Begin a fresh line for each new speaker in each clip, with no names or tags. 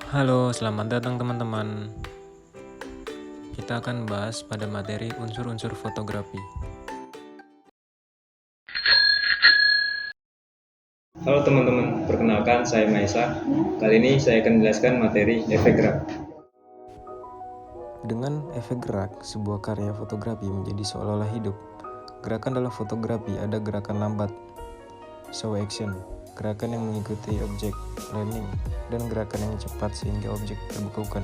Halo, selamat datang teman-teman. Kita akan bahas pada materi unsur-unsur fotografi.
Halo teman-teman, perkenalkan saya Maisa. Kali ini saya akan menjelaskan materi efek gerak.
Dengan efek gerak, sebuah karya fotografi menjadi seolah-olah hidup. Gerakan dalam fotografi ada gerakan lambat, slow action, gerakan yang mengikuti objek, planning, dan gerakan yang cepat sehingga objek terbekukan,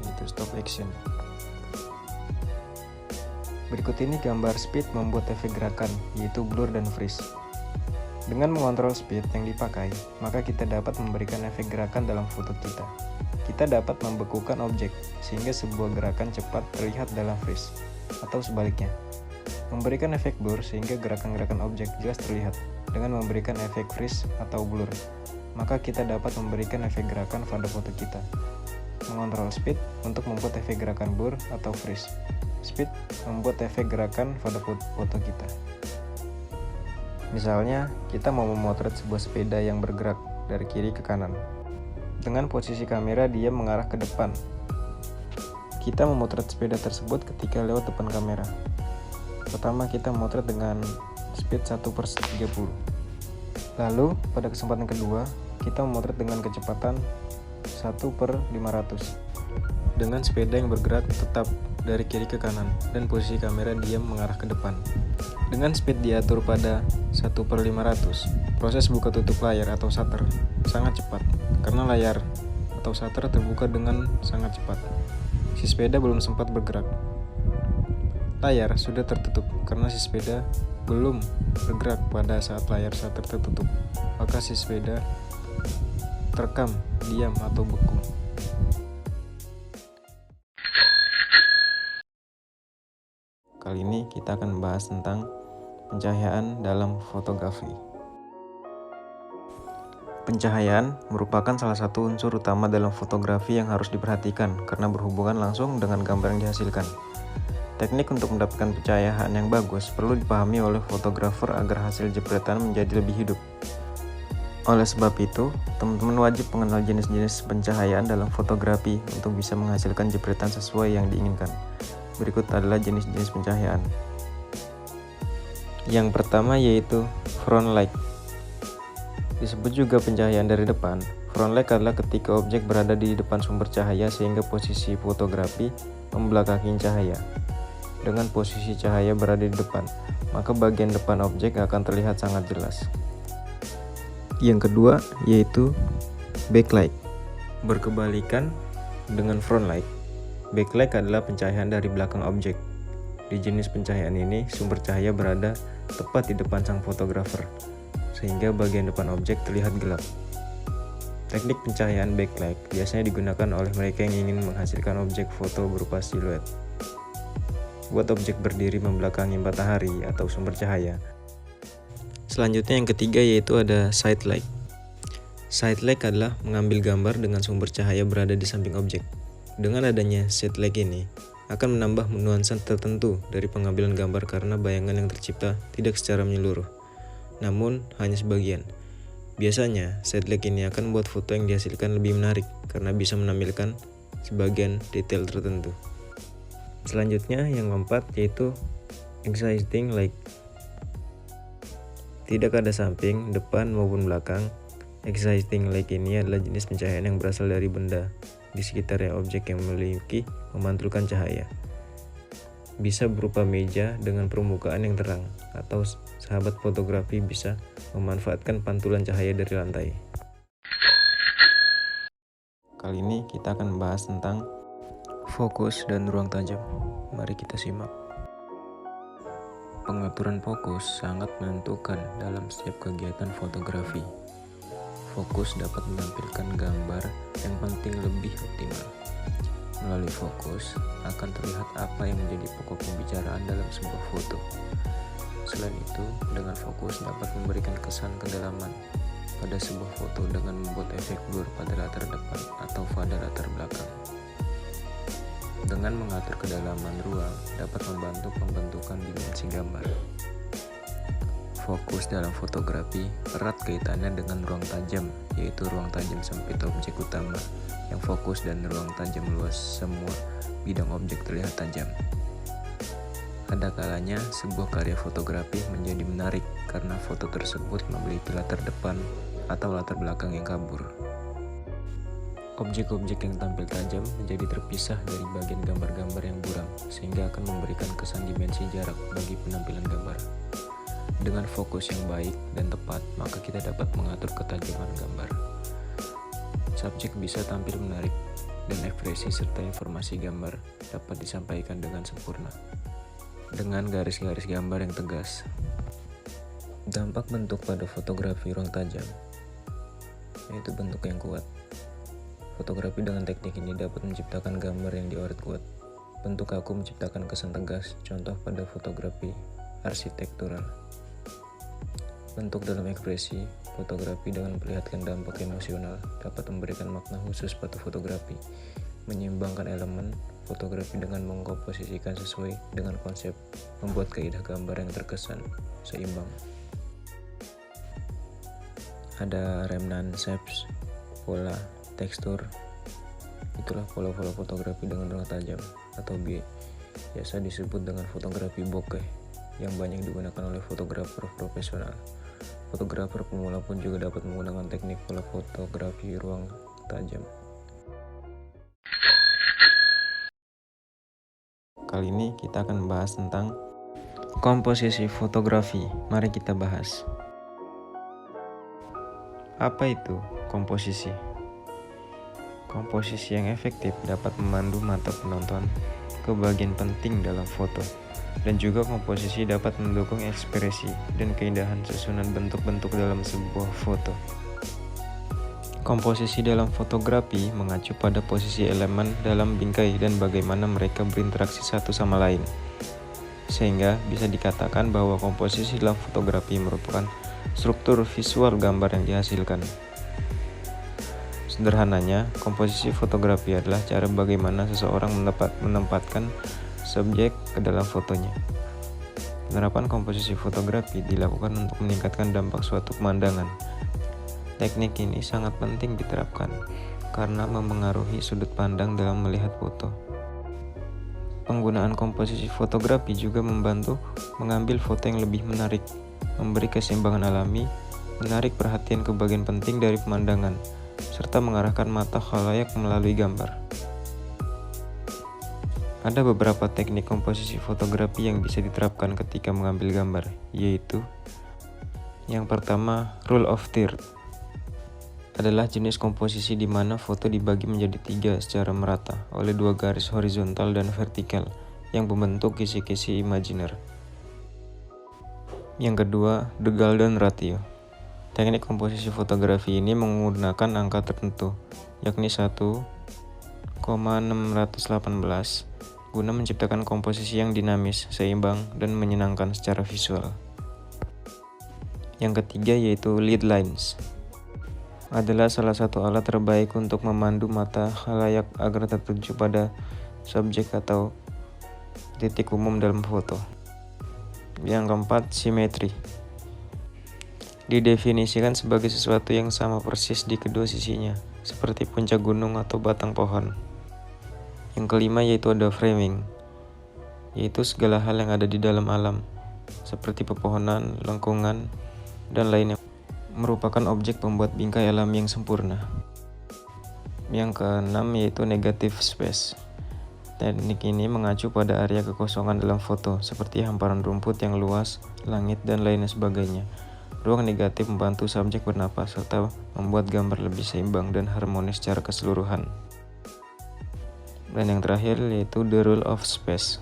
yaitu stop action. Berikut ini gambar speed membuat efek gerakan, yaitu blur dan freeze. Dengan mengontrol speed yang dipakai, maka kita dapat memberikan efek gerakan dalam foto kita. Kita dapat membekukan objek, sehingga sebuah gerakan cepat terlihat dalam freeze, atau sebaliknya. Memberikan efek blur sehingga gerakan-gerakan objek jelas terlihat, dengan memberikan efek freeze atau blur. Maka kita dapat memberikan efek gerakan pada foto kita. Mengontrol speed untuk membuat efek gerakan blur atau freeze. Speed membuat efek gerakan pada foto kita. Misalnya, kita mau memotret sebuah sepeda yang bergerak dari kiri ke kanan. Dengan posisi kamera dia mengarah ke depan. Kita memotret sepeda tersebut ketika lewat depan kamera. Pertama kita memotret dengan speed 1/30. Lalu, pada kesempatan kedua, kita memotret dengan kecepatan 1/500. Dengan sepeda yang bergerak tetap dari kiri ke kanan dan posisi kamera diam mengarah ke depan. Dengan speed diatur pada 1/500, proses buka tutup layar atau shutter sangat cepat karena layar atau shutter terbuka dengan sangat cepat. Si sepeda belum sempat bergerak. Layar sudah tertutup karena si sepeda belum bergerak pada saat layar shutter tertutup. Maka si sepeda terekam, diam atau beku. Kali ini kita akan membahas tentang pencahayaan dalam fotografi. Pencahayaan merupakan salah satu unsur utama dalam fotografi yang harus diperhatikan karena berhubungan langsung dengan gambar yang dihasilkan. Teknik untuk mendapatkan pencahayaan yang bagus perlu dipahami oleh fotografer agar hasil jepretan menjadi lebih hidup. Oleh sebab itu, teman-teman wajib mengenal jenis-jenis pencahayaan dalam fotografi untuk bisa menghasilkan jepretan sesuai yang diinginkan. Berikut adalah jenis-jenis pencahayaan. Yang pertama yaitu front light. Disebut juga pencahayaan dari depan. Front light adalah ketika objek berada di depan sumber cahaya sehingga posisi fotografi membelakangi cahaya. Dengan posisi cahaya berada di depan, maka bagian depan objek akan terlihat sangat jelas. Yang kedua yaitu backlight. Berkebalikan dengan front light, backlight adalah pencahayaan dari belakang objek. Di jenis pencahayaan ini, sumber cahaya berada tepat di depan sang fotografer, sehingga bagian depan objek terlihat gelap. Teknik pencahayaan backlight biasanya digunakan oleh mereka yang ingin menghasilkan objek foto berupa siluet. Buat objek berdiri membelakangi matahari atau sumber cahaya. Selanjutnya yang ketiga yaitu ada side light. Side light adalah mengambil gambar dengan sumber cahaya berada di samping objek. Dengan adanya side light ini, akan menambah nuansa tertentu dari pengambilan gambar karena bayangan yang tercipta tidak secara menyeluruh, namun hanya sebagian. Biasanya, side light ini akan membuat foto yang dihasilkan lebih menarik karena bisa menampilkan sebagian detail tertentu. Selanjutnya yang keempat yaitu exciting light. Tidak ada samping, depan maupun belakang. Exciting light ini adalah jenis pencahayaan yang berasal dari benda di sekitarnya objek yang memiliki memantulkan cahaya. Bisa berupa meja dengan permukaan yang terang, atau sahabat fotografi bisa memanfaatkan pantulan cahaya dari lantai. Kali ini kita akan membahas tentang fokus dan ruang tajam. Mari kita simak. Pengaturan fokus sangat menentukan dalam setiap kegiatan fotografi. Fokus dapat menampilkan gambar yang penting lebih optimal. Melalui fokus, akan terlihat apa yang menjadi pokok pembicaraan dalam sebuah foto. Selain itu, dengan fokus dapat memberikan kesan kedalaman pada sebuah foto dengan membuat efek blur pada latar depan atau pada latar belakang. Dengan mengatur kedalaman ruang dapat membantu pembentukan dimensi gambar. fokus dalam fotografi erat kaitannya dengan ruang tajam, yaitu ruang tajam sempit objek utama yang fokus dan ruang tajam luas semua bidang objek terlihat tajam. Ada kalanya sebuah karya fotografi menjadi menarik karena foto tersebut memiliki latar depan atau latar belakang yang kabur. Objek-objek yang tampil tajam menjadi terpisah dari bagian gambar-gambar yang buram, sehingga akan memberikan kesan dimensi jarak bagi penampilan gambar. Dengan fokus yang baik dan tepat, maka kita dapat mengatur ketajaman gambar. Subjek bisa tampil menarik, dan ekspresi serta informasi gambar dapat disampaikan dengan sempurna, dengan garis-garis gambar yang tegas. Dampak bentuk pada fotografi ruang tajam, yaitu bentuk yang kuat. Fotografi dengan teknik ini dapat menciptakan gambar yang diorek kuat. Bentuk kaku menciptakan kesan tegas, contoh pada fotografi arsitektural. Bentuk dalam ekspresi, fotografi dengan memperlihatkan dampak emosional dapat memberikan makna khusus pada fotografi, menyeimbangkan elemen fotografi dengan mengkomposisikan sesuai dengan konsep, membuat keindahan gambar yang terkesan seimbang. Ada remnant shapes, pola, tekstur. Itulah pola-pola fotografi dengan ruang tajam atau biasa disebut dengan fotografi bokeh yang banyak digunakan oleh fotografer profesional. Fotografer pemula pun juga dapat menggunakan teknik pola fotografi ruang tajam. Kali ini kita akan membahas tentang komposisi fotografi. Mari kita bahas. Apa itu komposisi? Komposisi yang efektif dapat memandu mata penonton ke bagian penting dalam foto, dan juga komposisi dapat mendukung ekspresi dan keindahan susunan bentuk-bentuk dalam sebuah foto. Komposisi dalam fotografi mengacu pada posisi elemen dalam bingkai dan bagaimana mereka berinteraksi satu sama lain, sehingga bisa dikatakan bahwa komposisi dalam fotografi merupakan struktur visual gambar yang dihasilkan. Sederhananya, komposisi fotografi adalah cara bagaimana seseorang menempatkan subjek ke dalam fotonya. Penerapan komposisi fotografi dilakukan untuk meningkatkan dampak suatu pemandangan. Teknik ini sangat penting diterapkan karena memengaruhi sudut pandang dalam melihat foto. Penggunaan komposisi fotografi juga membantu mengambil foto yang lebih menarik, memberi keseimbangan alami, menarik perhatian ke bagian penting dari pemandangan, serta mengarahkan mata khalayak melalui gambar. Ada beberapa teknik komposisi fotografi yang bisa diterapkan ketika mengambil gambar, yaitu yang pertama, rule of third. Adalah jenis komposisi di mana foto dibagi menjadi 3 secara merata oleh 2 garis horizontal dan vertikal yang membentuk kisi-kisi imajiner. Yang kedua, the golden ratio. Teknik komposisi fotografi ini menggunakan angka tertentu, yakni 1,618, guna menciptakan komposisi yang dinamis, seimbang, dan menyenangkan secara visual. Yang ketiga yaitu lead lines. Adalah salah satu alat terbaik untuk memandu mata khalayak agar tertuju pada subjek atau titik umum dalam foto. Yang keempat, simetri. Didefinisikan sebagai sesuatu yang sama persis di kedua sisinya, seperti puncak gunung atau batang pohon. Yang kelima yaitu ada framing, yaitu segala hal yang ada di dalam alam, seperti pepohonan, lengkungan, dan lainnya, merupakan objek pembuat bingkai alam yang sempurna. Yang keenam yaitu negative space. Teknik ini mengacu pada area kekosongan dalam foto, seperti hamparan rumput yang luas, langit, dan lain sebagainya. Ruang negatif membantu subjek bernapas serta membuat gambar lebih seimbang dan harmonis secara keseluruhan. Dan yang terakhir yaitu the rule of space.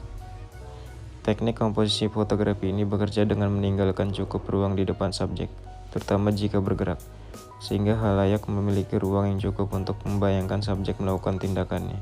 Teknik komposisi fotografi ini bekerja dengan meninggalkan cukup ruang di depan subjek, terutama jika bergerak, sehingga khalayak memiliki ruang yang cukup untuk membayangkan subjek melakukan tindakannya.